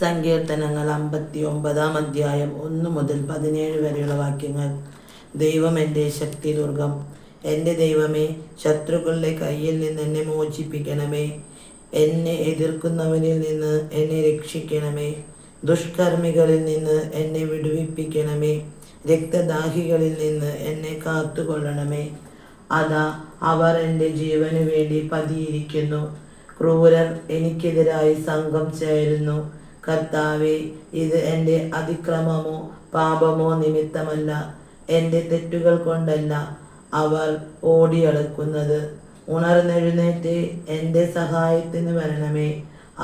സങ്കീർത്തനങ്ങൾ 59 അധ്യായം 1 മുതൽ 17 വരെയുള്ള വാക്യങ്ങൾ. ദൈവം എൻ്റെ ശക്തിദുർഗം. എൻ്റെ ദൈവമേ, ശത്രുക്കളുടെ കയ്യിൽ നിന്ന് എന്നെ മോചിപ്പിക്കണമേ. എന്നെ എതിർക്കുന്നവരിൽ നിന്ന് എന്നെ രക്ഷിക്കണമേ. ദുഷ്കർമ്മികളിൽ നിന്ന് എന്നെ വിടുവിപ്പിക്കണമേ. രക്തദാഹികളിൽ നിന്ന് എന്നെ കാത്തുകൊള്ളണമേ. അതാ, അവർ എൻ്റെ ജീവനു വേണ്ടി പതിയിരിക്കുന്നു. ക്രൂരർ എനിക്കെതിരായി സംഘം ചേരുന്നു. കർത്താവേ, ഇത് എൻ്റെ അതിക്രമമോ പാപമോ നിമിത്തമല്ല, എൻ്റെ തെറ്റുകൾ കൊണ്ടല്ല അവർ ഓടിയളക്കുന്നത്. ഉണർന്നെഴുന്നേറ്റ് എൻ്റെ സഹായത്തിന് വരണമേ.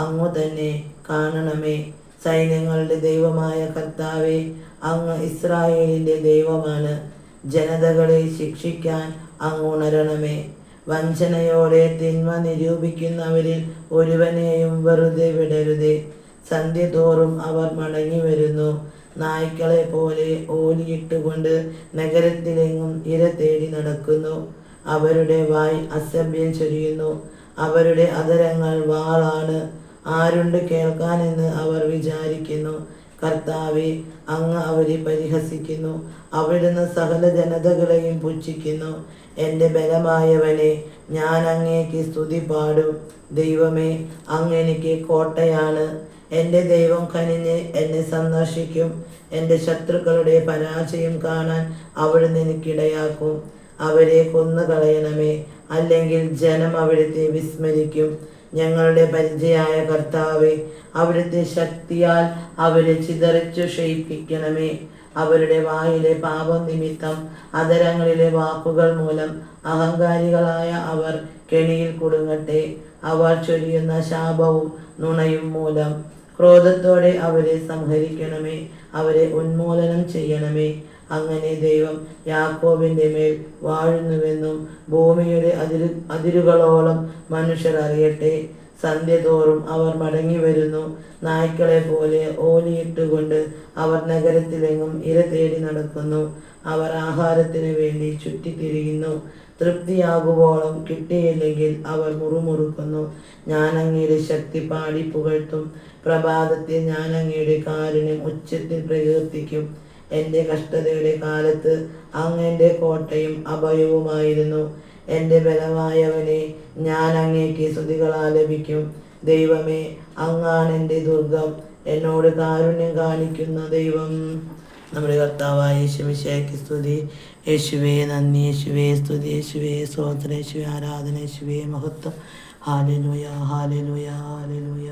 അങ്ങു തന്നെ കാണണമേ. സൈന്യങ്ങളുടെ ദൈവമായ കർത്താവേ, അങ്ങ് ഇസ്രായേലിൻ്റെ ദൈവമാണ്. ജനതകളെ ശിക്ഷിക്കാൻ അങ്ങ് ഉണരണമേ. വഞ്ചനയോടെ തിന്മ നിരൂപിക്കുന്നവരിൽ ഒരുവനെയും വെറുതെ വിടരുതേ. സന്ധ്യ തോറും അവർ മടങ്ങി വരുന്നു. നായ്ക്കളെ പോലെ ഓലിയിട്ടുകൊണ്ട് നഗരത്തിലെങ്ങും ഇര തേടി നടക്കുന്നു. അവരുടെ വായ് അസഭ്യം ചൊരിയുന്നു. അവരുടെ അധരങ്ങൾ വാളാണ്. ആരുണ്ട് കേൾക്കാനെന്ന് അവർ വിചാരിക്കുന്നു. കർത്താവേ, അങ്ങ് അവരെ പരിഹസിക്കുന്നു. അവിടുന്ന് സകല ജനതകളെയും പുച്ഛിക്കുന്നു. എൻ്റെ ബലമായവനെ, ഞാൻ അങ്ങേക്ക് സ്തുതി പാടും. ദൈവമേ, അങ്ങ് എനിക്ക് കോട്ടയാണ്. എൻ്റെ ദൈവം കനിഞ്ഞ് എന്നെ സന്ദർശിക്കും. എൻ്റെ ശത്രുക്കളുടെ പരാജയം കാണാൻ അവിടുന്ന് എനിക്കിടയാക്കും. അവരെ കൊന്നുകളയണമേ, അല്ലെങ്കിൽ ജനം അവിടുത്തെ വിസ്മരിക്കും. ഞങ്ങളുടെ പരിചയായ കർത്താവേ, അവിടുത്തെ ശക്തിയാൽ അവരെ ചിതറിച്ചു ക്ഷയിപ്പിക്കണമേ. അവരുടെ വായിലെ പാപം നിമിത്തം, അധരങ്ങളിലെ വാക്കുകൾ മൂലം അഹങ്കാരികളായ അവർ കെണിയിൽ കുടുങ്ങട്ടെ. അവർ ചൊരിയുന്ന ശാപവും നുണയും മൂലം ക്രോധത്തോടെ അവരെ സംഹരിക്കണമേ. അവരെ ഉന്മൂലനം ചെയ്യണമേ. അങ്ങനെ ദൈവം യാക്കോബിൻ്റെ മേൽ വാഴുന്നുവെന്നും ഭൂമിയുടെ അതിരുകളോളം മനുഷ്യർ അറിയട്ടെ. സന്ധ്യ തോറും അവർ മടങ്ങി വരുന്നു. നായ്ക്കളെ പോലെ ഓലിയിട്ടുകൊണ്ട് അവർ നഗരത്തിലെങ്ങും ഇര തേടി നടക്കുന്നു. അവർ ആഹാരത്തിന് വേണ്ടി ചുറ്റിത്തിരിയുന്നു. തൃപ്തിയാകുവോളം കിട്ടിയില്ലെങ്കിൽ അവർ മുറുമുറുക്കുന്നു. ഞാൻ അങ്ങയുടെ ശക്തി പാടി പുകഴ്ത്തും. പ്രഭാതത്തിൽ ഞാൻ അങ്ങയുടെ കാരുണ്യം ഉച്ചത്തിൽ പ്രകീർത്തിക്കും. എൻ്റെ കഷ്ടതയുടെ കാലത്ത് അങ്ങ് എൻ്റെ കോട്ടയും അഭയവുമായിരുന്നു. എൻ്റെ ബലമായവനെ, ഞാൻ അങ്ങേക്ക് സ്തുതികൾ ആലപിക്കും. ദൈവമേ, അങ്ങാണ് എൻ്റെ ദുർഗം, എന്നോട് കാരുണ്യം കാണിക്കുന്ന ദൈവം. നമ്മുടെ കർത്താവായ യേശു മിശിഹായ്ക്ക് സ്തുതി. യേശുവേ നന്ദി, യേശുവേ സ്തുതി, യേശുവേ സ്തോത്രം, യേശുവേ ആരാധന, യേശുവേ മഹത്വം. Hallelujah, hallelujah, hallelujah.